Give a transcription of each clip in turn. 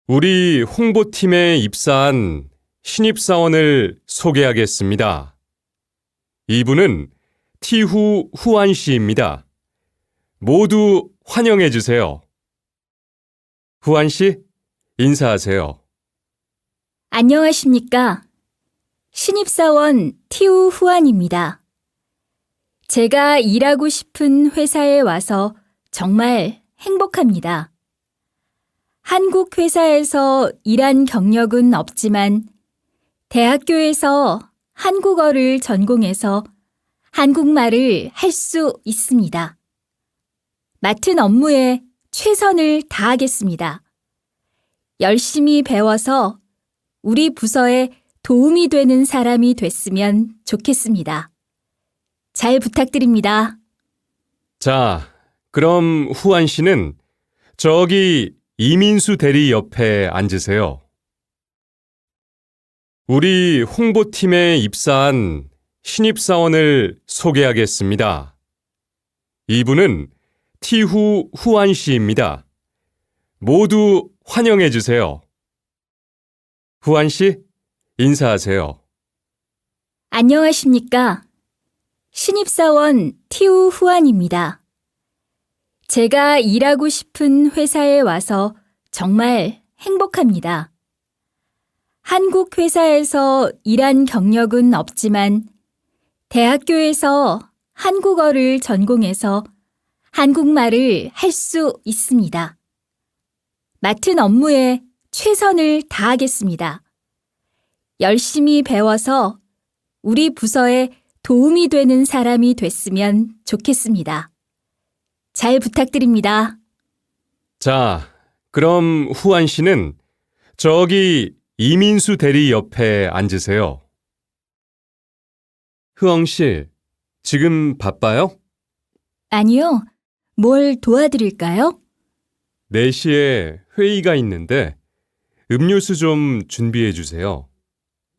우리 홍보팀에 입사한 신입사원을 소개하겠습니다. 이분은 티후 후안 씨입니다. 모두 환영해 주세요. 후안 씨, 인사하세요. 안녕하십니까. 신입사원 티우 후안입니다. 제가 일하고 싶은 회사에 와서 정말 행복합니다. 한국 회사에서 일한 경력은 없지만 대학교에서 한국어를 전공해서 한국말을 할 수 있습니다. 맡은 업무에 최선을 다하겠습니다. 열심히 배워서 우리 부서에 도움이 되는 사람이 됐으면 좋겠습니다. 잘 부탁드립니다. 자, 그럼 후안 씨는 저기 이민수 대리 옆에 앉으세요. 우리 홍보팀에 입사한 신입사원을 소개하겠습니다. 이분은 티후 후안 씨입니다. 모두 환영해 주세요. 후안 씨, 인사하세요. 안녕하십니까. 신입사원 티우 후안입니다. 제가 일하고 싶은 회사에 와서 정말 행복합니다. 한국 회사에서 일한 경력은 없지만 대학교에서 한국어를 전공해서 한국말을 할 수 있습니다. 맡은 업무에 최선을 다하겠습니다. 열심히 배워서 우리 부서에 도움이 되는 사람이 됐으면 좋겠습니다. 잘 부탁드립니다. 자, 그럼 후안 씨는 저기 이민수 대리 옆에 앉으세요. 흐엉 씨, 지금 바빠요? 아니요. 뭘 도와드릴까요? 4시에 회의가 있는데 음료수 좀 준비해 주세요.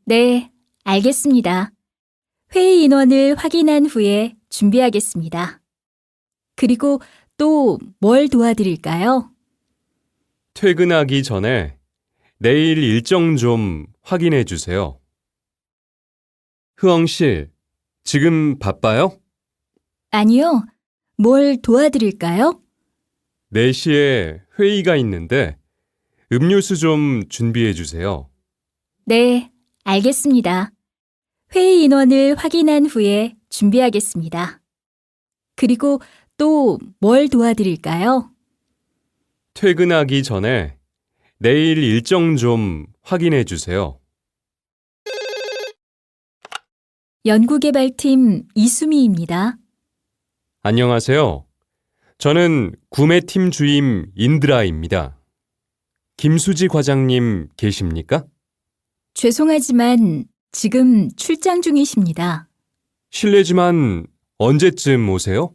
네, 알겠습니다. 회의 인원을 확인한 후에 준비하겠습니다. 그리고 또 뭘 도와드릴까요? 퇴근하기 전에 내일 일정 좀 확인해 주세요. 흐엉 씨, 지금 바빠요? 아니요. 뭘 도와드릴까요? 4시에 회의가 있는데 음료수 좀 준비해 주세요. 네, 알겠습니다. 회의 인원을 확인한 후에 준비하겠습니다. 그리고 또 뭘 도와드릴까요? 퇴근하기 전에 내일 일정 좀 확인해 주세요. 연구개발팀 이수미입니다. 안녕하세요. 저는 구매팀 주임 인드라입니다. 김수지 과장님 계십니까? 죄송하지만 지금 출장 중이십니다. 실례지만 언제쯤 오세요?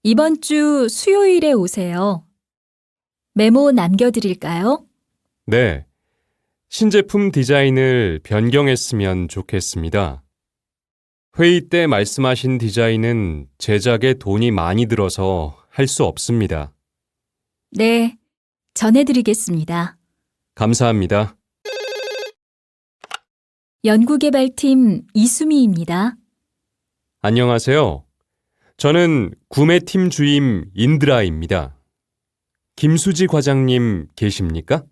이번 주 수요일에 오세요. 메모 남겨드릴까요? 네. 신제품 디자인을 변경했으면 좋겠습니다. 회의 때 말씀하신 디자인은 제작에 돈이 많이 들어서 할 수 없습니다. 네, 전해드리겠습니다. 감사합니다. 연구개발팀 이수미입니다. 안녕하세요. 저는 구매팀 주임 인드라입니다. 김수지 과장님 계십니까?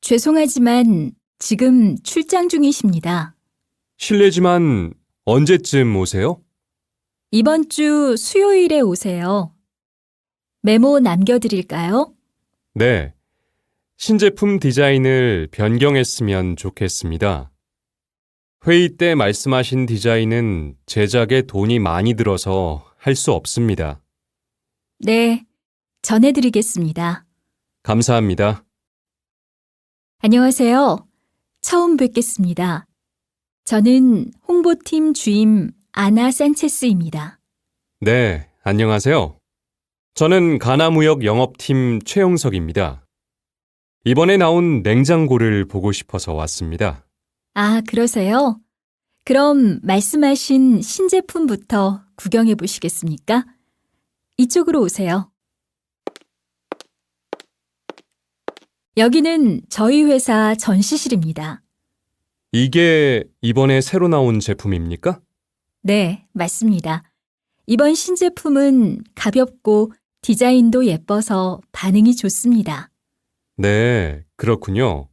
죄송하지만 지금 출장 중이십니다. 실례지만 언제쯤 오세요? 이번 주 수요일에 오세요. 메모 남겨드릴까요? 네. 신제품 디자인을 변경했으면 좋겠습니다. 회의 때 말씀하신 디자인은 제작에 돈이 많이 들어서 할 수 없습니다. 네, 전해드리겠습니다. 감사합니다. 안녕하세요. 처음 뵙겠습니다. 저는 홍보팀 주임 아나 산체스입니다. 네, 안녕하세요. 저는 가나무역 영업팀 최영석입니다. 이번에 나온 냉장고를 보고 싶어서 왔습니다. 아, 그러세요? 그럼 말씀하신 신제품부터 구경해 보시겠습니까? 이쪽으로 오세요. 여기는 저희 회사 전시실입니다. 이게 이번에 새로 나온 제품입니까? 네, 맞습니다. 이번 신제품은 가볍고 디자인도 예뻐서 반응이 좋습니다. 네, 그렇군요.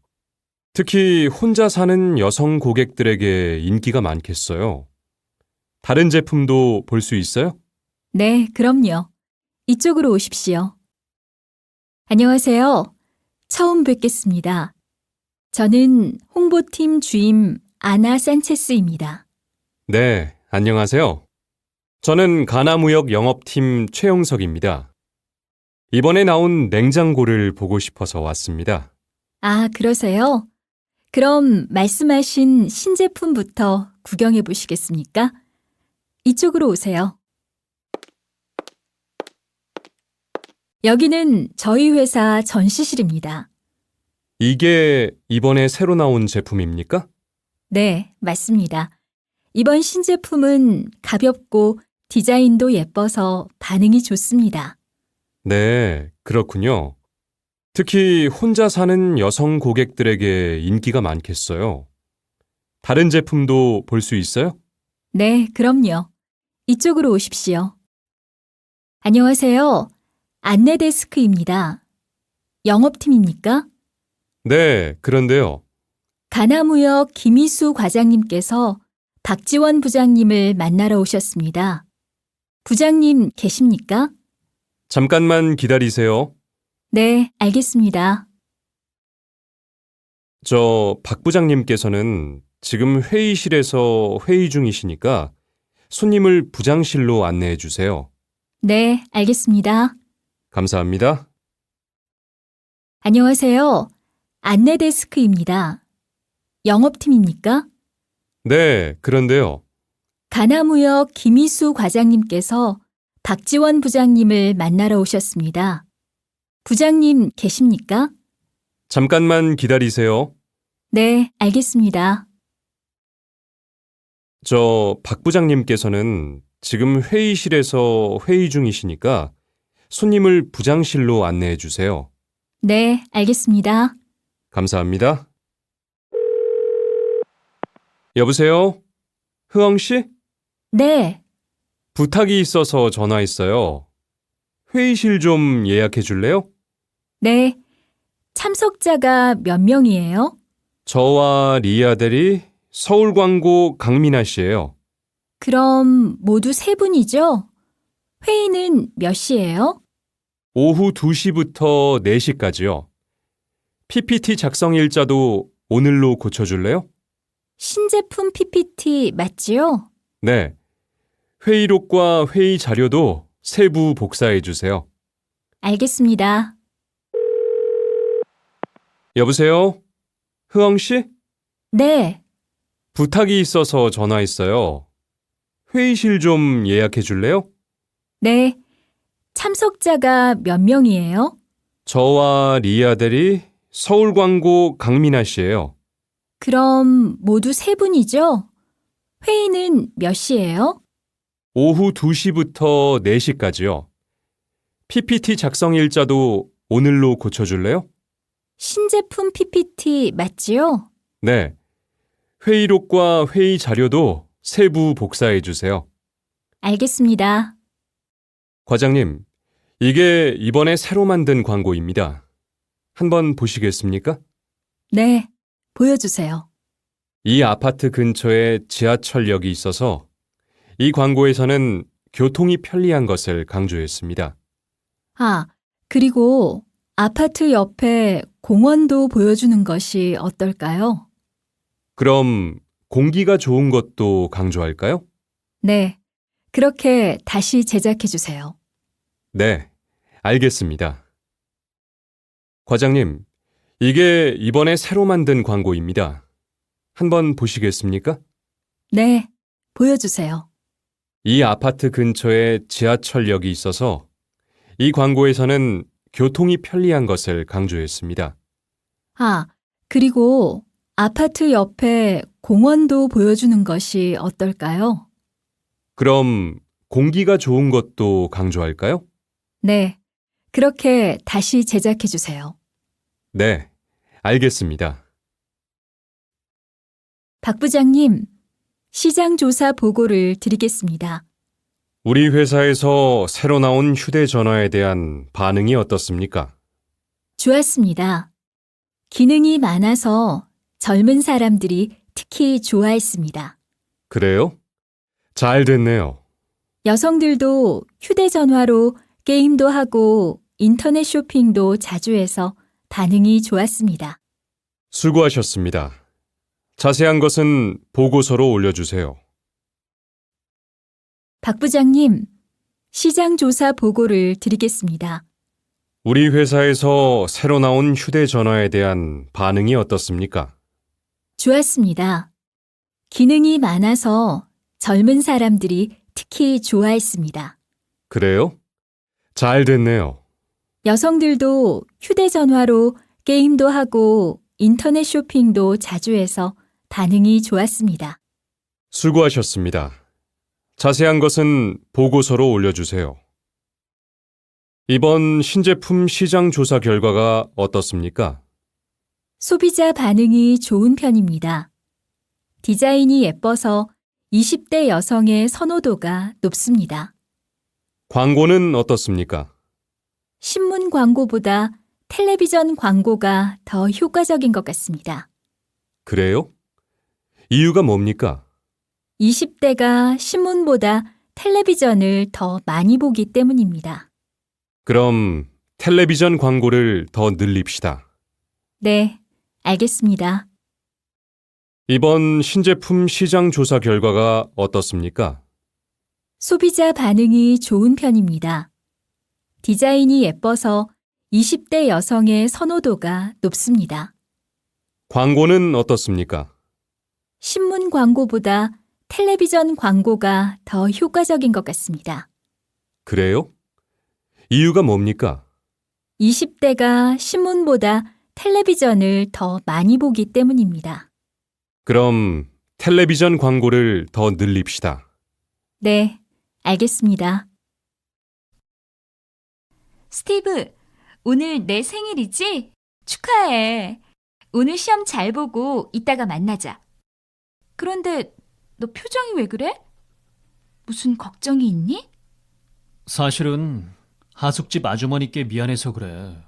특히 혼자 사는 여성 고객들에게 인기가 많겠어요. 다른 제품도 볼 수 있어요? 네, 그럼요. 이쪽으로 오십시오. 안녕하세요. 처음 뵙겠습니다. 저는 홍보팀 주임 아나 산체스입니다. 네, 안녕하세요. 저는 가나무역 영업팀 최영석입니다. 이번에 나온 냉장고를 보고 싶어서 왔습니다. 아, 그러세요? 그럼 말씀하신 신제품부터 구경해 보시겠습니까? 이쪽으로 오세요. 여기는 저희 회사 전시실입니다. 이게 이번에 새로 나온 제품입니까? 네, 맞습니다. 이번 신제품은 가볍고 디자인도 예뻐서 반응이 좋습니다. 네, 그렇군요. 특히 혼자 사는 여성 고객들에게 인기가 많겠어요. 다른 제품도 볼 수 있어요? 네, 그럼요. 이쪽으로 오십시오. 안녕하세요. 안내 데스크입니다. 영업팀입니까? 네, 그런데요. 가나무역 김희수 과장님께서 박지원 부장님을 만나러 오셨습니다. 부장님 계십니까? 잠깐만 기다리세요. 네, 알겠습니다. 박 부장님께서는 지금 회의실에서 회의 중이시니까 손님을 부장실로 안내해 주세요. 네, 알겠습니다. 감사합니다. 안녕하세요. 안내 데스크입니다. 영업팀입니까? 네, 그런데요. 가나무역 김희수 과장님께서 박지원 부장님을 만나러 오셨습니다. 부장님 계십니까? 잠깐만 기다리세요. 네, 알겠습니다. 박 부장님께서는 지금 회의실에서 회의 중이시니까 손님을 부장실로 안내해 주세요. 네, 알겠습니다. 감사합니다. 여보세요? 흐엉 씨? 네, 부탁이 있어서 전화했어요. 회의실 좀 예약해 줄래요? 네. 참석자가 몇 명이에요? 저와 리아 대리, 서울광고 강민아 씨예요. 그럼 모두 세 분이죠? 회의는 몇 시예요? 오후 2시부터 4시까지요. PPT 작성 일자도 오늘로 고쳐줄래요? 신제품 PPT 맞지요? 네. 회의록과 회의 자료도 세부 복사해 주세요. 알겠습니다. 여보세요? 흐엉 씨? 네, 부탁이 있어서 전화했어요. 회의실 좀 예약해 줄래요? 네. 참석자가 몇 명이에요? 저와 리아 대리, 서울광고 강민아 씨예요. 그럼 모두 세 분이죠? 회의는 몇 시예요? 오후 2시부터 4시까지요. PPT 작성 일자도 오늘로 고쳐줄래요? 신제품 PPT 맞지요? 네. 회의록과 회의 자료도 세부 복사해 주세요. 알겠습니다. 과장님, 이게 이번에 새로 만든 광고입니다. 한번 보시겠습니까? 네, 보여주세요. 이 아파트 근처에 지하철역이 있어서 이 광고에서는 교통이 편리한 것을 강조했습니다. 아, 그리고 아파트 옆에 공원도 보여주는 것이 어떨까요? 그럼 공기가 좋은 것도 강조할까요? 네, 그렇게 다시 제작해 주세요. 네, 알겠습니다. 과장님, 이게 이번에 새로 만든 광고입니다. 한번 보시겠습니까? 네, 보여주세요. 이 아파트 근처에 지하철역이 있어서 이 광고에서는 교통이 편리한 것을 강조했습니다. 아, 그리고 아파트 옆에 공원도 보여주는 것이 어떨까요? 그럼 공기가 좋은 것도 강조할까요? 네, 그렇게 다시 제작해 주세요. 네, 알겠습니다. 박 부장님, 시장 조사 보고를 드리겠습니다. 우리 회사에서 새로 나온 휴대전화에 대한 반응이 어떻습니까? 좋았습니다. 기능이 많아서 젊은 사람들이 특히 좋아했습니다. 그래요? 잘 됐네요. 여성들도 휴대전화로 게임도 하고 인터넷 쇼핑도 자주 해서 반응이 좋았습니다. 수고하셨습니다. 자세한 것은 보고서로 올려주세요. 박 부장님, 시장 조사 보고를 드리겠습니다. 우리 회사에서 새로 나온 휴대전화에 대한 반응이 어떻습니까? 좋았습니다. 기능이 많아서 젊은 사람들이 특히 좋아했습니다. 그래요? 잘 됐네요. 여성들도 휴대전화로 게임도 하고 인터넷 쇼핑도 자주 해서 반응이 좋았습니다. 수고하셨습니다. 자세한 것은 보고서로 올려주세요. 이번 신제품 시장 조사 결과가 어떻습니까? 소비자 반응이 좋은 편입니다. 디자인이 예뻐서 20대 여성의 선호도가 높습니다. 광고는 어떻습니까? 신문 광고보다 텔레비전 광고가 더 효과적인 것 같습니다. 그래요? 이유가 뭡니까? 20대가 신문보다 텔레비전을 더 많이 보기 때문입니다. 그럼 텔레비전 광고를 더 늘립시다. 네, 알겠습니다. 이번 신제품 시장 조사 결과가 어떻습니까? 소비자 반응이 좋은 편입니다. 디자인이 예뻐서 20대 여성의 선호도가 높습니다. 광고는 어떻습니까? 신문 광고보다 텔레비전 광고가 더 효과적인 것 같습니다. 그래요? 이유가 뭡니까? 20대가 신문보다 텔레비전을 더 많이 보기 때문입니다. 그럼 텔레비전 광고를 더 늘립시다. 네, 알겠습니다. 스티브, 오늘 내 생일이지? 축하해. 오늘 시험 잘 보고 이따가 만나자. 그런데 너 표정이 왜 그래? 무슨 걱정이 있니? 사실은 하숙집 아주머니께 미안해서 그래.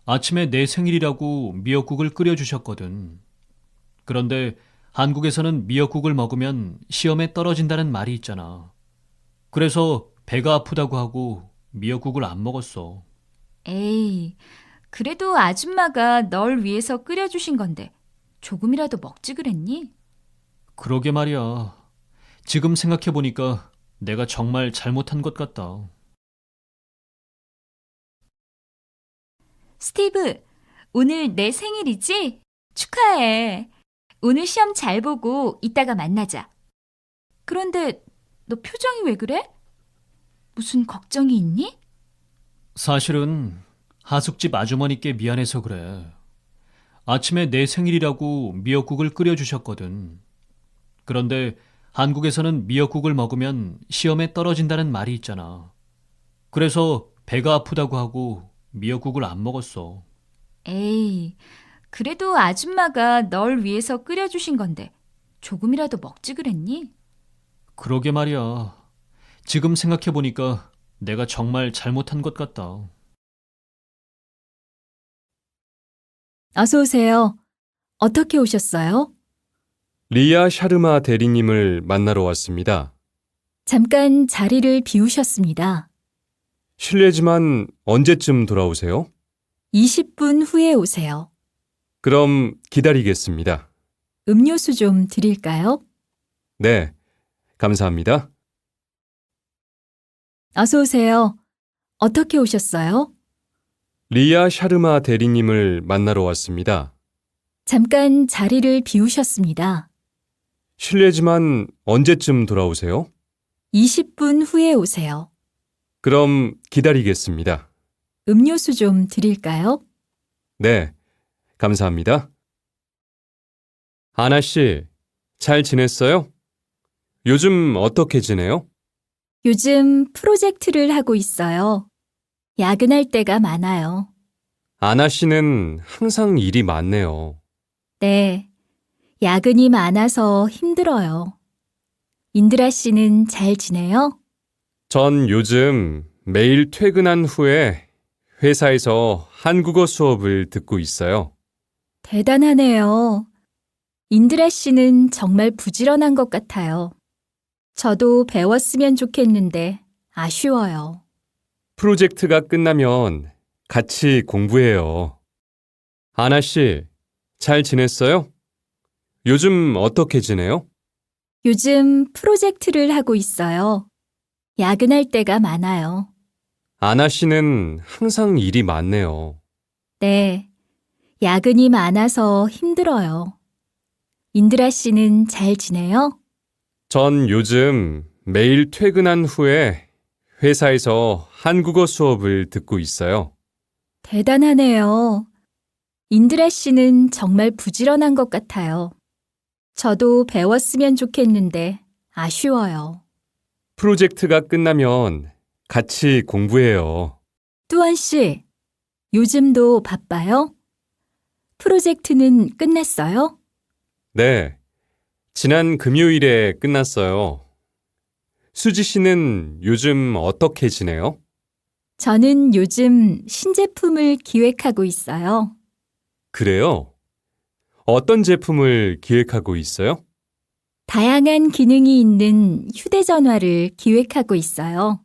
아침에 내 생일이라고 미역국을 끓여주셨거든. 그런데 한국에서는 미역국을 먹으면 시험에 떨어진다는 말이 있잖아. 그래서 배가 아프다고 하고 미역국을 안 먹었어. 에이, 그래도 아줌마가 널 위해서 끓여주신 건데 조금이라도 먹지 그랬니? 그러게 말이야. 지금 생각해보니까 내가 정말 잘못한 것 같다. 스티브, 오늘 내 생일이지? 축하해. 오늘 시험 잘 보고 이따가 만나자. 그런데 너 표정이 왜 그래? 무슨 걱정이 있니? 사실은 하숙집 아주머니께 미안해서 그래. 아침에 내 생일이라고 미역국을 끓여주셨거든. 그런데 한국에서는 미역국을 먹으면 시험에 떨어진다는 말이 있잖아. 그래서 배가 아프다고 하고 미역국을 안 먹었어. 에이, 그래도 아줌마가 널 위해서 끓여주신 건데 조금이라도 먹지 그랬니? 그러게 말이야. 지금 생각해보니까 내가 정말 잘못한 것 같다. 어서 오세요. 어떻게 오셨어요? 리아 샤르마 대리님을 만나러 왔습니다. 잠깐 자리를 비우셨습니다. 실례지만 언제쯤 돌아오세요? 20분 후에 오세요. 그럼 기다리겠습니다. 음료수 좀 드릴까요? 네, 감사합니다. 어서 오세요. 어떻게 오셨어요? 리아 샤르마 대리님을 만나러 왔습니다. 잠깐 자리를 비우셨습니다. 실례지만 언제쯤 돌아오세요? 20분 후에 오세요. 그럼 기다리겠습니다. 음료수 좀 드릴까요? 네, 감사합니다. 아나 씨, 잘 지냈어요? 요즘 어떻게 지내요? 요즘 프로젝트를 하고 있어요. 야근할 때가 많아요. 아나 씨는 항상 일이 많네요. 네. 야근이 많아서 힘들어요. 인드라 씨는 잘 지내요? 전 요즘 매일 퇴근한 후에 회사에서 한국어 수업을 듣고 있어요. 대단하네요. 인드라 씨는 정말 부지런한 것 같아요. 저도 배웠으면 좋겠는데 아쉬워요. 프로젝트가 끝나면 같이 공부해요. 아나 씨, 잘 지냈어요? 요즘 어떻게 지내요? 요즘 프로젝트를 하고 있어요. 야근할 때가 많아요. 아나 씨는 항상 일이 많네요. 네. 야근이 많아서 힘들어요. 인드라 씨는 잘 지내요? 전 요즘 매일 퇴근한 후에 회사에서 한국어 수업을 듣고 있어요. 대단하네요. 인드라 씨는 정말 부지런한 것 같아요. 저도 배웠으면 좋겠는데 아쉬워요. 프로젝트가 끝나면 같이 공부해요. 뚜원 씨, 요즘도 바빠요? 프로젝트는 끝났어요? 네, 지난 금요일에 끝났어요. 수지 씨는 요즘 어떻게 지내요? 저는 요즘 신제품을 기획하고 있어요. 그래요? 어떤 제품을 기획하고 있어요? 다양한 기능이 있는 휴대전화를 기획하고 있어요.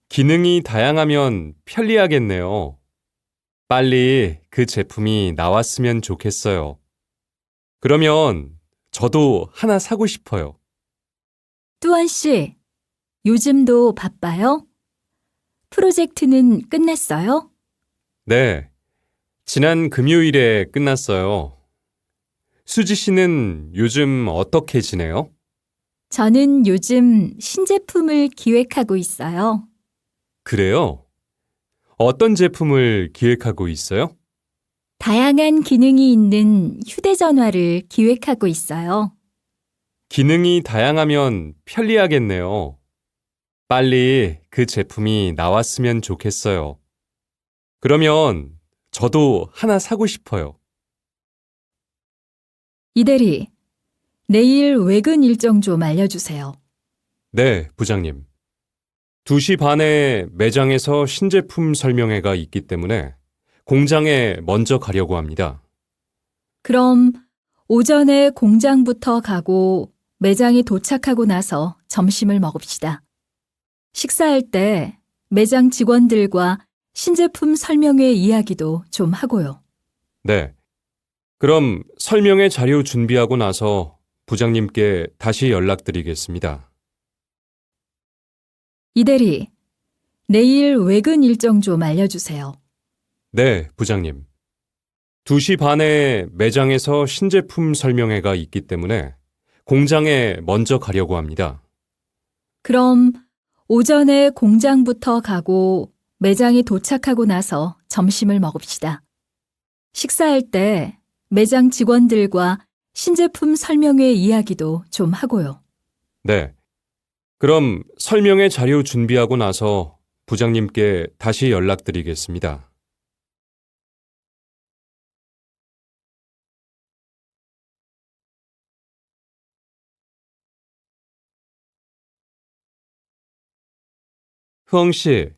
기능이 다양하면 편리하겠네요. 빨리 그 제품이 나왔으면 좋겠어요. 그러면 저도 하나 사고 싶어요. 뚜원 씨, 요즘도 바빠요? 프로젝트는 끝났어요? 네, 지난 금요일에 끝났어요. 수지 씨는 요즘 어떻게 지내요? 저는 요즘 신제품을 기획하고 있어요. 그래요? 어떤 제품을 기획하고 있어요? 다양한 기능이 있는 휴대전화를 기획하고 있어요. 기능이 다양하면 편리하겠네요. 빨리 그 제품이 나왔으면 좋겠어요. 그러면 저도 하나 사고 싶어요. 이대리, 내일 외근 일정 좀 알려주세요. 네, 부장님. 2시 반에 매장에서 신제품 설명회가 있기 때문에 공장에 먼저 가려고 합니다. 그럼 오전에 공장부터 가고 매장에 도착하고 나서 점심을 먹읍시다. 식사할 때 매장 직원들과 신제품 설명회 이야기도 좀 하고요. 네. 그럼 설명회 자료 준비하고 나서 부장님께 다시 연락드리겠습니다. 이대리, 내일 외근 일정 좀 알려주세요. 네, 부장님. 2시 반에 매장에서 신제품 설명회가 있기 때문에 공장에 먼저 가려고 합니다. 그럼 오전에 공장부터 가고 매장에 도착하고 나서 점심을 먹읍시다. 식사할 때 매장 직원들과 신제품 설명회 이야기도 좀 하고요. 네. 그럼 설명회 자료 준비하고 나서 부장님께 다시 연락드리겠습니다. 흐엉 씨,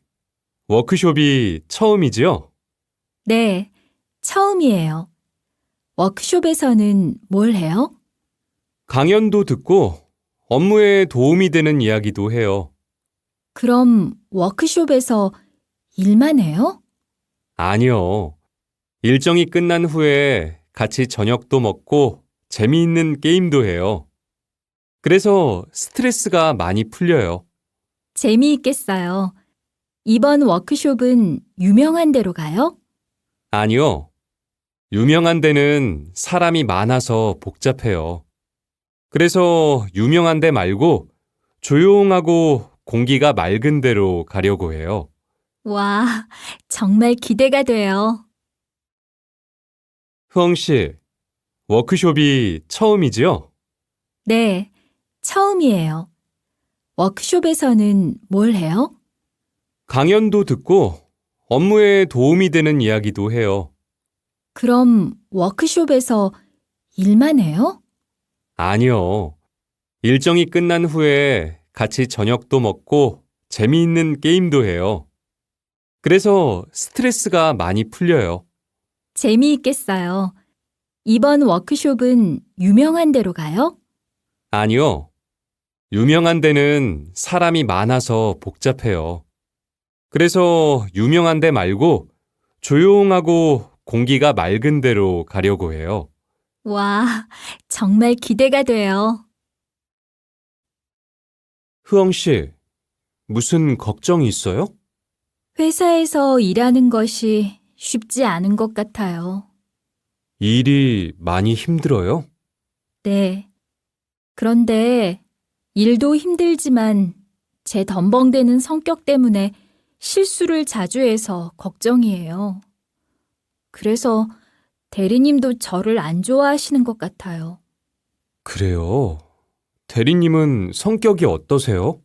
워크숍이 처음이지요? 네, 처음이에요. 워크숍에서는 뭘 해요? 강연도 듣고 업무에 도움이 되는 이야기도 해요. 그럼 워크숍에서 일만 해요? 아니요. 일정이 끝난 후에 같이 저녁도 먹고 재미있는 게임도 해요. 그래서 스트레스가 많이 풀려요. 재미있겠어요. 이번 워크숍은 유명한 데로 가요? 아니요. 유명한 데는 사람이 많아서 복잡해요. 그래서 유명한 데 말고 조용하고 공기가 맑은 데로 가려고 해요. 와, 정말 기대가 돼요. 흐엉 씨, 워크숍이 처음이지요? 네, 처음이에요. 워크숍에서는 뭘 해요? 강연도 듣고 업무에 도움이 되는 이야기도 해요. 그럼 워크숍에서 일만 해요? 아니요. 일정이 끝난 후에 같이 저녁도 먹고 재미있는 게임도 해요. 그래서 스트레스가 많이 풀려요. 재미있겠어요. 이번 워크숍은 유명한 데로 가요? 아니요. 유명한 데는 사람이 많아서 복잡해요. 그래서 유명한 데 말고 조용하고 공기가 맑은 데로 가려고 해요. 와, 정말 기대가 돼요. 흐엉 씨, 무슨 걱정이 있어요? 회사에서 일하는 것이 쉽지 않은 것 같아요. 일이 많이 힘들어요? 네. 그런데 일도 힘들지만 제 덤벙대는 성격 때문에 실수를 자주 해서 걱정이에요. 그래서 대리님도 저를 안 좋아하시는 것 같아요. 그래요. 대리님은 성격이 어떠세요?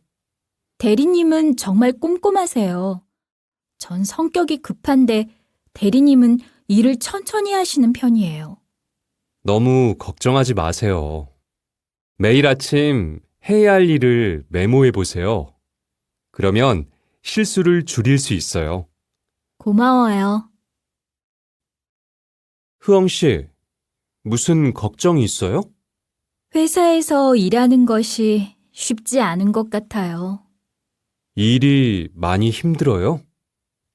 대리님은 정말 꼼꼼하세요. 전 성격이 급한데 대리님은 일을 천천히 하시는 편이에요. 너무 걱정하지 마세요. 매일 아침 해야 할 일을 메모해 보세요. 그러면 실수를 줄일 수 있어요. 고마워요. 흐엉 씨, 무슨 걱정이 있어요? 회사에서 일하는 것이 쉽지 않은 것 같아요. 일이 많이 힘들어요?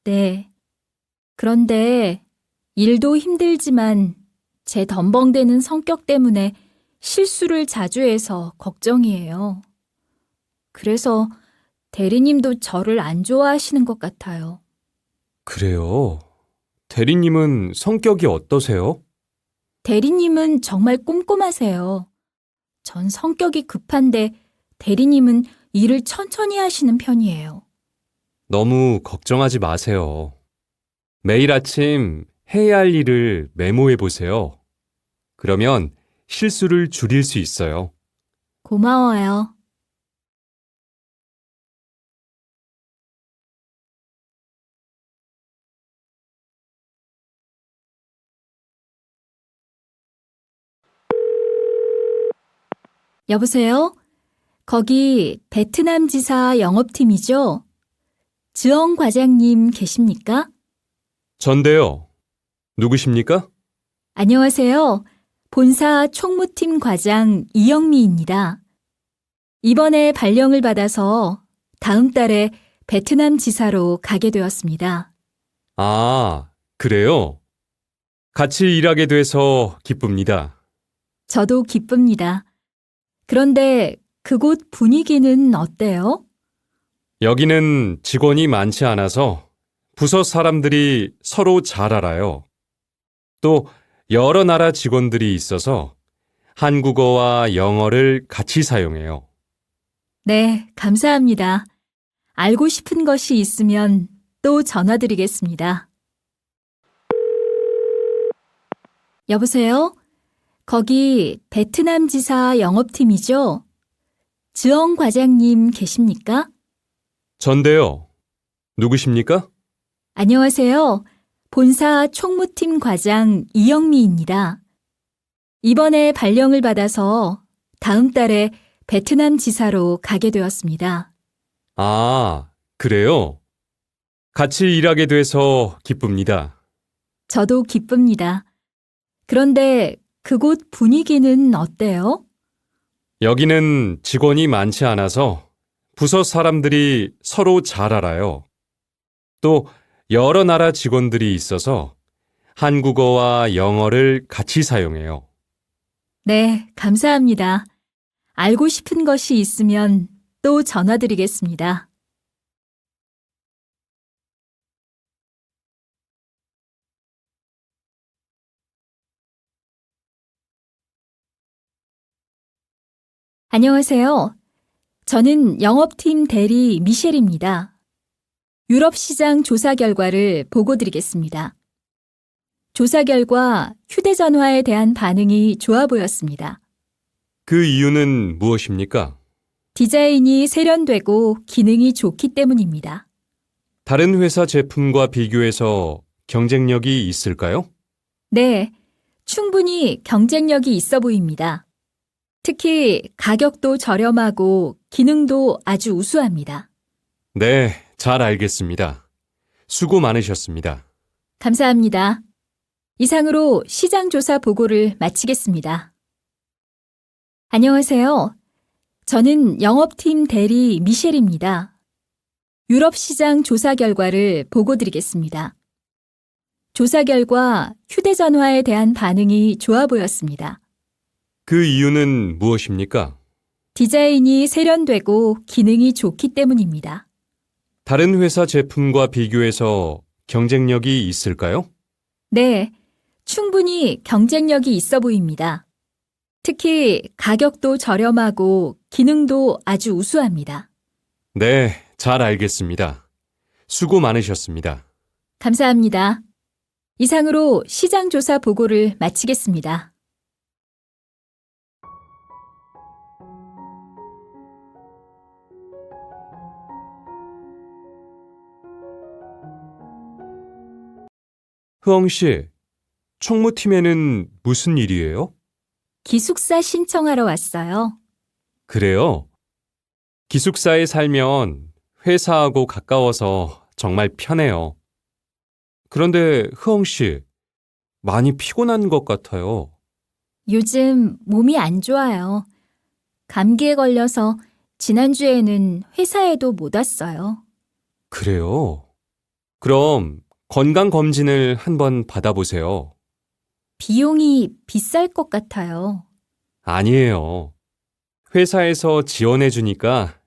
네. 그런데 일도 힘들지만 제 덤벙대는 성격 때문에 실수를 자주 해서 걱정이에요. 그래서 대리님도 저를 안 좋아하시는 것 같아요. 그래요. 대리님은 성격이 어떠세요? 대리님은 정말 꼼꼼하세요. 전 성격이 급한데 대리님은 일을 천천히 하시는 편이에요. 너무 걱정하지 마세요. 매일 아침 해야 할 일을 메모해 보세요. 그러면 실수를 줄일 수 있어요. 고마워요. 여보세요? 거기 베트남 지사 영업팀이죠? 즈엉 과장님 계십니까? 전데요. 누구십니까? 안녕하세요. 본사 총무팀 과장 이영미입니다. 이번에 발령을 받아서 다음 달에 베트남 지사로 가게 되었습니다. 아, 그래요? 같이 일하게 돼서 기쁩니다. 저도 기쁩니다. 그런데 그곳 분위기는 어때요? 여기는 직원이 많지 않아서 부서 사람들이 서로 잘 알아요. 또 여러 나라 직원들이 있어서 한국어와 영어를 같이 사용해요. 네, 감사합니다. 알고 싶은 것이 있으면 또 전화드리겠습니다. 여보세요? 거기 베트남 지사 영업팀이죠? 즈엉 과장님 계십니까? 전데요. 누구십니까? 안녕하세요. 본사 총무팀 과장 이영미입니다. 이번에 발령을 받아서 다음 달에 베트남 지사로 가게 되었습니다. 아, 그래요? 같이 일하게 돼서 기쁩니다. 저도 기쁩니다. 그런데 그곳 분위기는 어때요? 여기는 직원이 많지 않아서 부서 사람들이 서로 잘 알아요. 또 여러 나라 직원들이 있어서 한국어와 영어를 같이 사용해요. 네, 감사합니다. 알고 싶은 것이 있으면 또 전화드리겠습니다. 안녕하세요. 저는 영업팀 대리 미셸입니다. 유럽 시장 조사 결과를 보고 드리겠습니다. 조사 결과 휴대전화에 대한 반응이 좋아 보였습니다. 그 이유는 무엇입니까? 디자인이 세련되고 기능이 좋기 때문입니다. 다른 회사 제품과 비교해서 경쟁력이 있을까요? 네, 충분히 경쟁력이 있어 보입니다. 특히 가격도 저렴하고 기능도 아주 우수합니다. 네, 잘 알겠습니다. 수고 많으셨습니다. 감사합니다. 이상으로 시장 조사 보고를 마치겠습니다. 안녕하세요. 저는 영업팀 대리 미셸입니다. 유럽 시장 조사 결과를 보고 드리겠습니다. 조사 결과 휴대전화에 대한 반응이 좋아 보였습니다. 그 이유는 무엇입니까? 디자인이 세련되고 기능이 좋기 때문입니다. 다른 회사 제품과 비교해서 경쟁력이 있을까요? 네, 충분히 경쟁력이 있어 보입니다. 특히 가격도 저렴하고 기능도 아주 우수합니다. 네, 잘 알겠습니다. 수고 많으셨습니다. 감사합니다. 이상으로 시장 조사 보고를 마치겠습니다. 흐엉 씨, 총무팀에는 무슨 일이에요? 기숙사 신청하러 왔어요. 그래요? 기숙사에 살면 회사하고 가까워서 정말 편해요. 그런데 흐엉 씨, 많이 피곤한 것 같아요. 요즘 몸이 안 좋아요. 감기에 걸려서 지난주에는 회사에도 못 왔어요. 그래요? 그럼 건강검진을 한번 받아보세요. 비용이 비쌀 것 같아요. 아니에요. 회사에서 지원해주니까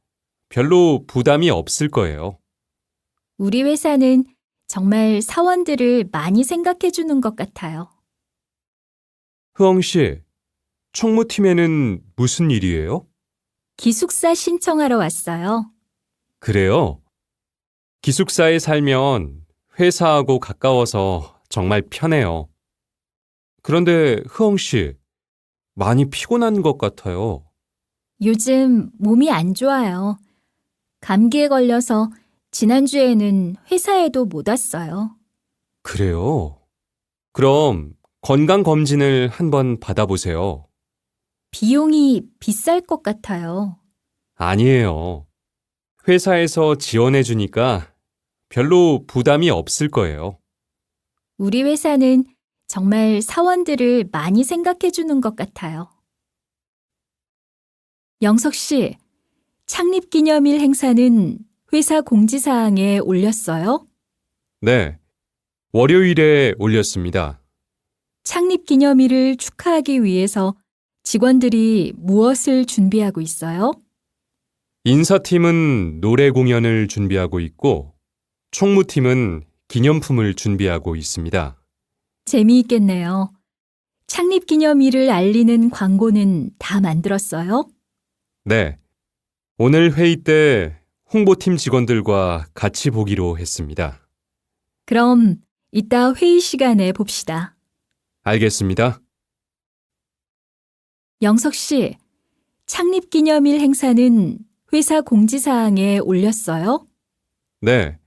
별로 부담이 없을 거예요. 우리 회사는 정말 사원들을 많이 생각해 주는 것 같아요. 흐엉 씨, 총무팀에는 무슨 일이에요? 기숙사 신청하러 왔어요. 그래요? 기숙사에 살면 회사하고 가까워서 정말 편해요. 그런데 흐엉 씨, 많이 피곤한 것 같아요. 요즘 몸이 안 좋아요. 감기에 걸려서 지난주에는 회사에도 못 왔어요. 그래요? 그럼 건강검진을 한번 받아보세요. 비용이 비쌀 것 같아요. 아니에요. 회사에서 지원해주니까 별로 부담이 없을 거예요. 우리 회사는 정말 사원들을 많이 생각해 주는 것 같아요. 영석 씨, 창립기념일 행사는 회사 공지사항에 올렸어요? 네, 월요일에 올렸습니다. 창립기념일을 축하하기 위해서 직원들이 무엇을 준비하고 있어요? 인사팀은 노래 공연을 준비하고 있고, 총무팀은 기념품을 준비하고 있습니다. 재미있겠네요. 창립기념일을 알리는 광고는 다 만들었어요? 네, 오늘 회의 때 홍보팀 직원들과 같이 보기로 했습니다. 그럼 이따 회의 시간에 봅시다. 알겠습니다. 영석 씨, 창립기념일 행사는 회사 공지사항에 올렸어요? 네,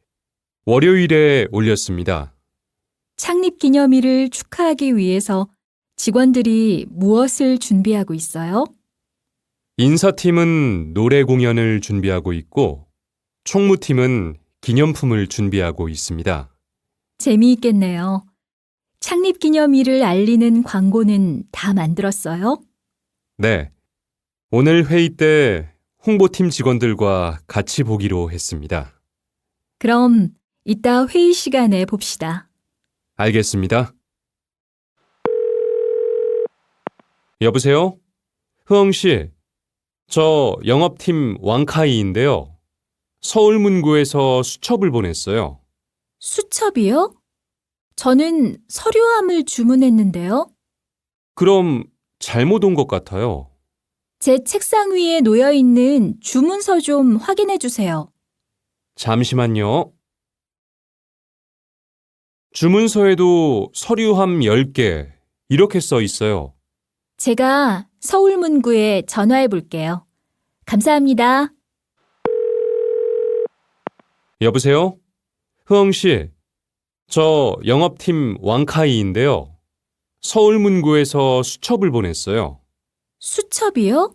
월요일에 올렸습니다. 창립기념일을 축하하기 위해서 직원들이 무엇을 준비하고 있어요? 인사팀은 노래 공연을 준비하고 있고, 총무팀은 기념품을 준비하고 있습니다. 재미있겠네요. 창립기념일을 알리는 광고는 다 만들었어요? 네, 오늘 회의 때 홍보팀 직원들과 같이 보기로 했습니다. 그럼 이따 회의 시간에 봅시다. 알겠습니다. 여보세요? 흐엉 씨, 저 영업팀 왕카이인데요. 서울문구에서 수첩을 보냈어요. 수첩이요? 저는 서류함을 주문했는데요. 그럼 잘못 온 것 같아요. 제 책상 위에 놓여 있는 주문서 좀 확인해 주세요. 잠시만요. 주문서에도 서류함 10개 이렇게 써 있어요. 제가 서울문구에 전화해 볼게요. 감사합니다. 여보세요? 흐엉 씨, 저 영업팀 왕카이인데요. 서울문구에서 수첩을 보냈어요. 수첩이요?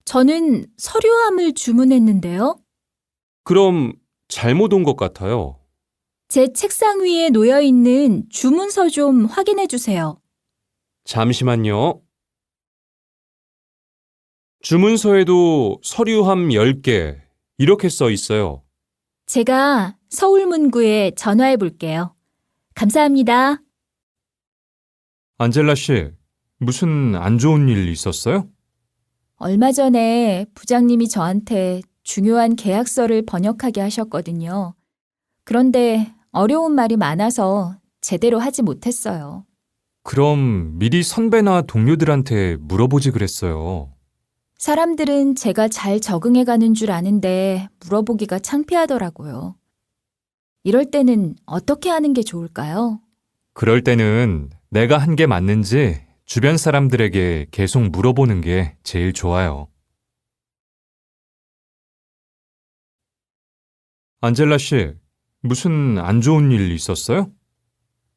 저는 서류함을 주문했는데요. 그럼 잘못 온 것 같아요. 제 책상 위에 놓여 있는 주문서 좀 확인해 주세요. 잠시만요. 주문서에도 서류함 10개 이렇게 써 있어요. 제가 서울문구에 전화해 볼게요. 감사합니다. 안젤라 씨, 무슨 안 좋은 일 있었어요? 얼마 전에 부장님이 저한테 중요한 계약서를 번역하게 하셨거든요. 그런데 어려운 말이 많아서 제대로 하지 못했어요. 그럼 미리 선배나 동료들한테 물어보지 그랬어요. 사람들은 제가 잘 적응해 가는 줄 아는데 물어보기가 창피하더라고요. 이럴 때는 어떻게 하는 게 좋을까요? 그럴 때는 내가 한 게 맞는지 주변 사람들에게 계속 물어보는 게 제일 좋아요. 안젤라 씨, 무슨 안 좋은 일 있었어요?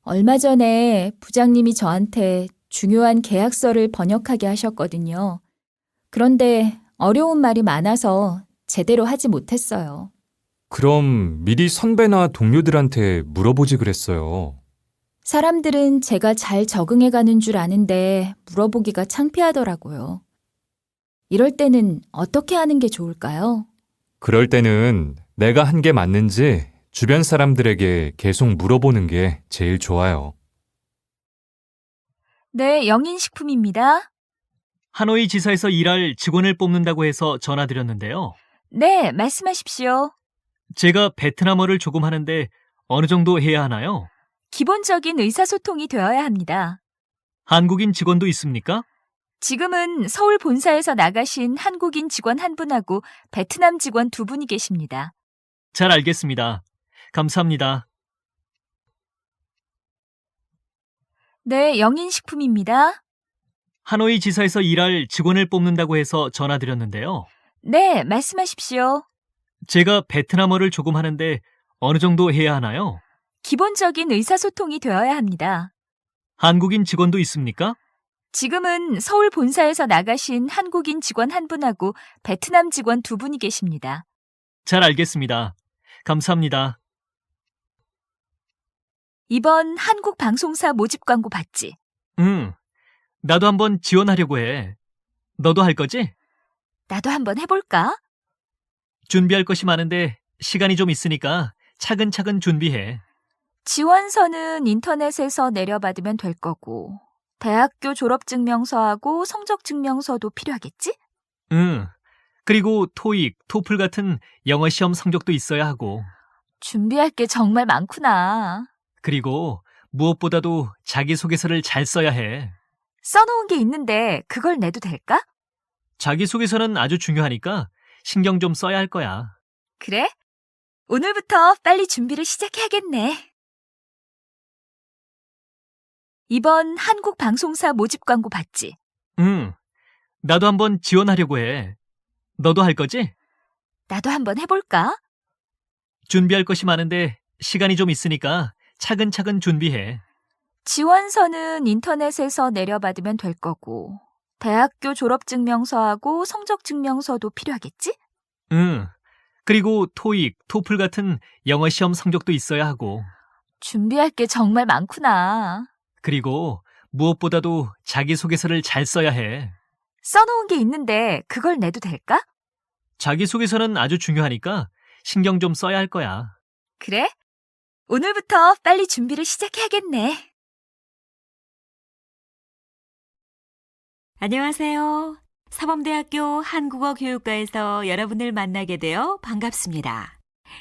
얼마 전에 부장님이 저한테 중요한 계약서를 번역하게 하셨거든요. 그런데 어려운 말이 많아서 제대로 하지 못했어요. 그럼 미리 선배나 동료들한테 물어보지 그랬어요. 사람들은 제가 잘 적응해 가는 줄 아는데 물어보기가 창피하더라고요. 이럴 때는 어떻게 하는 게 좋을까요? 그럴 때는 내가 한 게 맞는지 주변 사람들에게 계속 물어보는 게 제일 좋아요. 네, 영인식품입니다. 하노이 지사에서 일할 직원을 뽑는다고 해서 전화드렸는데요. 네, 말씀하십시오. 제가 베트남어를 조금 하는데 어느 정도 해야 하나요? 기본적인 의사소통이 되어야 합니다. 한국인 직원도 있습니까? 지금은 서울 본사에서 나가신 한국인 직원 한 분하고 베트남 직원 두 분이 계십니다. 잘 알겠습니다. 감사합니다. 네, 영인식품입니다. 하노이 지사에서 일할 직원을 뽑는다고 해서 전화드렸는데요. 네, 말씀하십시오. 제가 베트남어를 조금 하는데 어느 정도 해야 하나요? 기본적인 의사소통이 되어야 합니다. 한국인 직원도 있습니까? 지금은 서울 본사에서 나가신 한국인 직원 한 분하고 베트남 직원 두 분이 계십니다. 잘 알겠습니다. 감사합니다. 이번 한국 방송사 모집 광고 봤지? 나도 한번 지원하려고 해. 너도 할 거지? 나도 한번 해볼까? 준비할 것이 많은데 시간이 좀 있으니까 차근차근 준비해. 지원서는 인터넷에서 내려받으면 될 거고, 대학교 졸업증명서하고 성적증명서도 필요하겠지? 그리고 토익, 토플 같은 영어 시험 성적도 있어야 하고, 준비할 게 정말 많구나. 그리고 무엇보다도 자기소개서를 잘 써야 해. 써놓은 게 있는데 그걸 내도 될까? 자기소개서는 아주 중요하니까 신경 좀 써야 할 거야. 그래? 오늘부터 빨리 준비를 시작해야겠네. 이번 한국 방송사 모집 광고 봤지? 나도 한번 지원하려고 해. 너도 할 거지? 나도 한번 해볼까? 준비할 것이 많은데 시간이 좀 있으니까 차근차근 준비해. 지원서는 인터넷에서 내려받으면 될 거고, 대학교 졸업증명서하고 성적증명서도 필요하겠지? 그리고 토익, 토플 같은 영어 시험 성적도 있어야 하고, 준비할 게 정말 많구나. 그리고 무엇보다도 자기소개서를 잘 써야 해. 써놓은 게 있는데 그걸 내도 될까? 자기소개서는 아주 중요하니까 신경 좀 써야 할 거야. 그래? 오늘부터 빨리 준비를 시작해야겠네. 안녕하세요. 사범대학교 한국어 교육과에서 여러분을 만나게 되어 반갑습니다.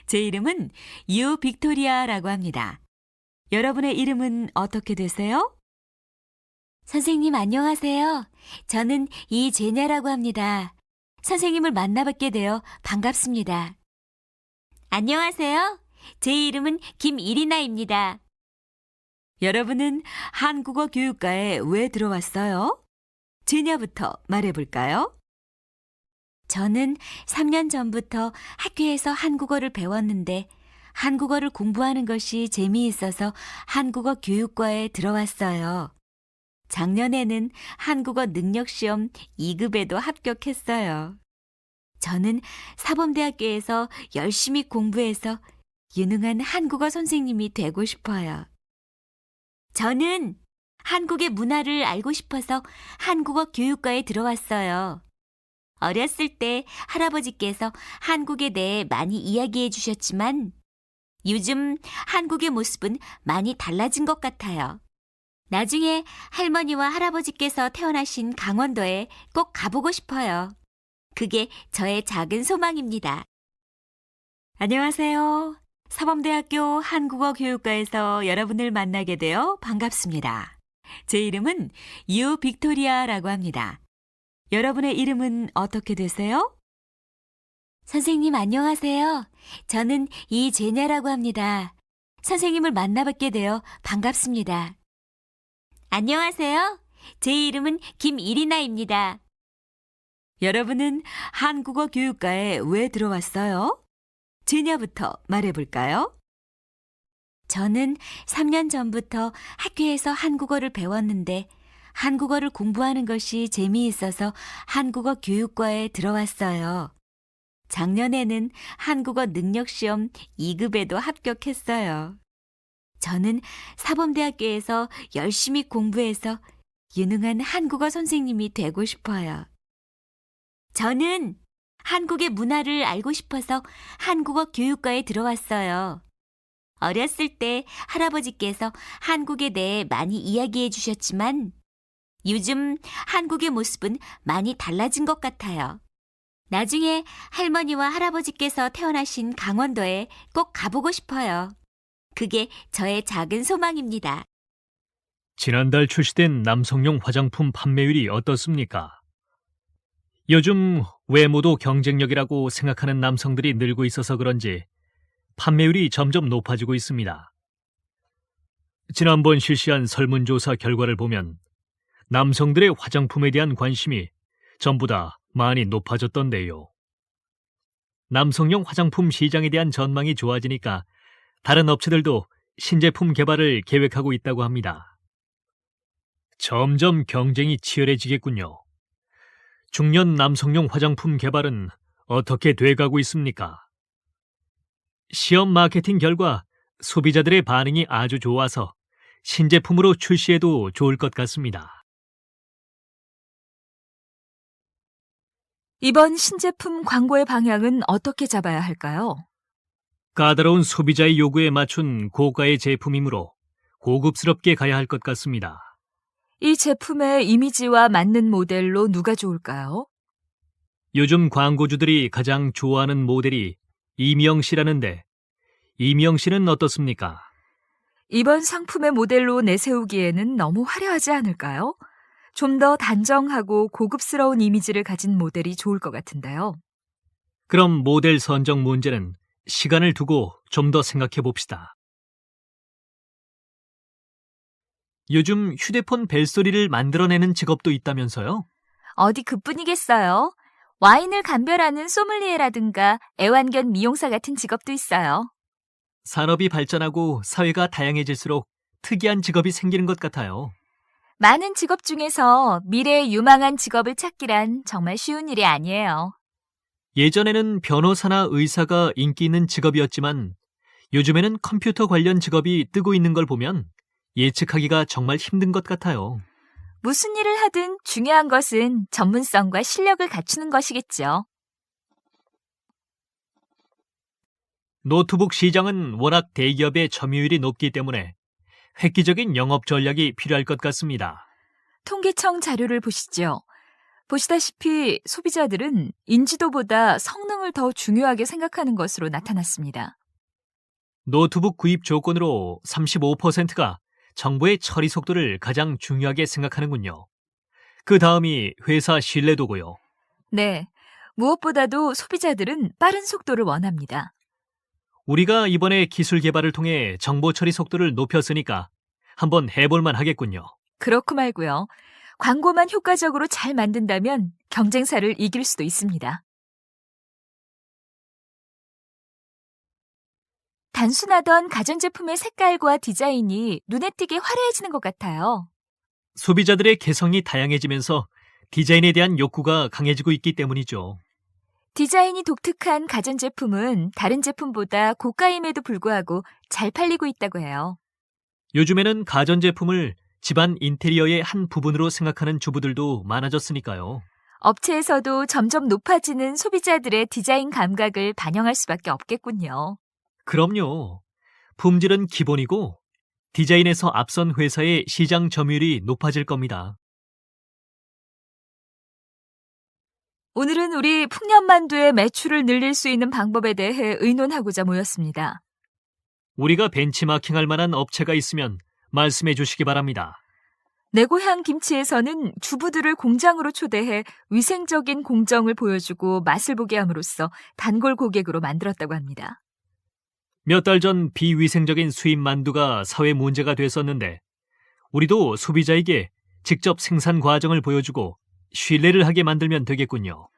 제 이름은 유 빅토리아라고 합니다. 여러분의 이름은 어떻게 되세요? 선생님 안녕하세요. 저는 이제냐라고 합니다. 선생님을 만나뵙게 되어 반갑습니다. 안녕하세요. 제 이름은 김이리나입니다. 여러분은 한국어 교육과에 왜 들어왔어요? 제냐부터 말해볼까요? 저는 3년 전부터 학교에서 한국어를 배웠는데 한국어를 공부하는 것이 재미있어서 한국어 교육과에 들어왔어요. 작년에는 한국어 능력시험 2급에도 합격했어요. 저는 사범대학교에서 열심히 공부해서 유능한 한국어 선생님이 되고 싶어요. 저는 한국의 문화를 알고 싶어서 한국어 교육과에 들어왔어요. 어렸을 때 할아버지께서 한국에 대해 많이 이야기해 주셨지만 요즘 한국의 모습은 많이 달라진 것 같아요. 나중에 할머니와 할아버지께서 태어나신 강원도에 꼭 가보고 싶어요. 그게 저의 작은 소망입니다. 안녕하세요. 사범대학교 한국어 교육과에서 여러분을 만나게 되어 반갑습니다. 제 이름은 유빅토리아라고 합니다. 여러분의 이름은 어떻게 되세요? 선생님 안녕하세요. 저는 이제냐라고 합니다. 선생님을 만나뵙게 되어 반갑습니다. 안녕하세요. 제 이름은 김이리나입니다. 여러분은 한국어 교육과에 왜 들어왔어요? 제냐부터 말해볼까요? 저는 3년 전부터 학교에서 한국어를 배웠는데 한국어를 공부하는 것이 재미있어서 한국어 교육과에 들어왔어요. 작년에는 한국어 능력시험 2급에도 합격했어요. 저는 사범대학교에서 열심히 공부해서 유능한 한국어 선생님이 되고 싶어요. 저는 한국의 문화를 알고 싶어서 한국어 교육과에 들어왔어요. 어렸을 때 할아버지께서 한국에 대해 많이 이야기해 주셨지만 요즘 한국의 모습은 많이 달라진 것 같아요. 나중에 할머니와 할아버지께서 태어나신 강원도에 꼭 가보고 싶어요. 그게 저의 작은 소망입니다. 지난달 출시된 남성용 화장품 판매율이 어떻습니까? 요즘 외모도 경쟁력이라고 생각하는 남성들이 늘고 있어서 그런지 판매율이 점점 높아지고 있습니다. 지난번 실시한 설문조사 결과를 보면 남성들의 화장품에 대한 관심이 전부 다 많이 높아졌던데요. 남성용 화장품 시장에 대한 전망이 좋아지니까 다른 업체들도 신제품 개발을 계획하고 있다고 합니다. 점점 경쟁이 치열해지겠군요. 중년 남성용 화장품 개발은 어떻게 돼가고 있습니까? 시험 마케팅 결과 소비자들의 반응이 아주 좋아서 신제품으로 출시해도 좋을 것 같습니다. 이번 신제품 광고의 방향은 어떻게 잡아야 할까요? 까다로운 소비자의 요구에 맞춘 고가의 제품이므로 고급스럽게 가야 할 것 같습니다. 이 제품의 이미지와 맞는 모델로 누가 좋을까요? 요즘 광고주들이 가장 좋아하는 모델이 이미영 씨라는데 이미영 씨는 어떻습니까? 이번 상품의 모델로 내세우기에는 너무 화려하지 않을까요? 좀 더 단정하고 고급스러운 이미지를 가진 모델이 좋을 것 같은데요. 그럼 모델 선정 문제는 시간을 두고 좀 더 생각해 봅시다. 요즘 휴대폰 벨소리를 만들어내는 직업도 있다면서요? 어디 그뿐이겠어요. 와인을 감별하는 소믈리에라든가 애완견 미용사 같은 직업도 있어요. 산업이 발전하고 사회가 다양해질수록 특이한 직업이 생기는 것 같아요. 많은 직업 중에서 미래의 유망한 직업을 찾기란 정말 쉬운 일이 아니에요. 예전에는 변호사나 의사가 인기 있는 직업이었지만 요즘에는 컴퓨터 관련 직업이 뜨고 있는 걸 보면 예측하기가 정말 힘든 것 같아요. 무슨 일을 하든 중요한 것은 전문성과 실력을 갖추는 것이겠죠. 노트북 시장은 워낙 대기업의 점유율이 높기 때문에 획기적인 영업 전략이 필요할 것 같습니다. 통계청 자료를 보시죠. 보시다시피 소비자들은 인지도보다 성능을 더 중요하게 생각하는 것으로 나타났습니다. 노트북 구입 조건으로 35%가 정보의 처리 속도를 가장 중요하게 생각하는군요. 그 다음이 회사 신뢰도고요. 네, 무엇보다도 소비자들은 빠른 속도를 원합니다. 우리가 이번에 기술 개발을 통해 정보 처리 속도를 높였으니까 한번 해볼만 하겠군요. 그렇고 말고요. 광고만 효과적으로 잘 만든다면 경쟁사를 이길 수도 있습니다. 단순하던 가전제품의 색깔과 디자인이 눈에 띄게 화려해지는 것 같아요. 소비자들의 개성이 다양해지면서 디자인에 대한 욕구가 강해지고 있기 때문이죠. 디자인이 독특한 가전제품은 다른 제품보다 고가임에도 불구하고 잘 팔리고 있다고 해요. 요즘에는 가전제품을 집안 인테리어의 한 부분으로 생각하는 주부들도 많아졌으니까요. 업체에서도 점점 높아지는 소비자들의 디자인 감각을 반영할 수밖에 없겠군요. 그럼요. 품질은 기본이고 디자인에서 앞선 회사의 시장 점유율이 높아질 겁니다. 오늘은 우리 풍년만두의 매출을 늘릴 수 있는 방법에 대해 의논하고자 모였습니다. 우리가 벤치마킹할 만한 업체가 있으면 말씀해 주시기 바랍니다. 내 고향 김치에서는 주부들을 공장으로 초대해 위생적인 공정을 보여주고 맛을 보게 함으로써 단골 고객으로 만들었다고 합니다. 몇 달 전 비위생적인 수입 만두가 사회 문제가 됐었는데 우리도 소비자에게 직접 생산 과정을 보여주고 신뢰를 하게 만들면 되겠군요.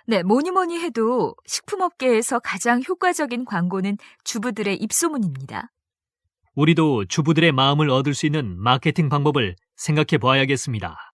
네, 뭐니 해도 식품업계에서 가장 효과적인 광고는 주부들의 입소문입니다. 우리도 주부들의 마음을 얻을 수 있는 마케팅 방법을 생각해 봐야겠습니다.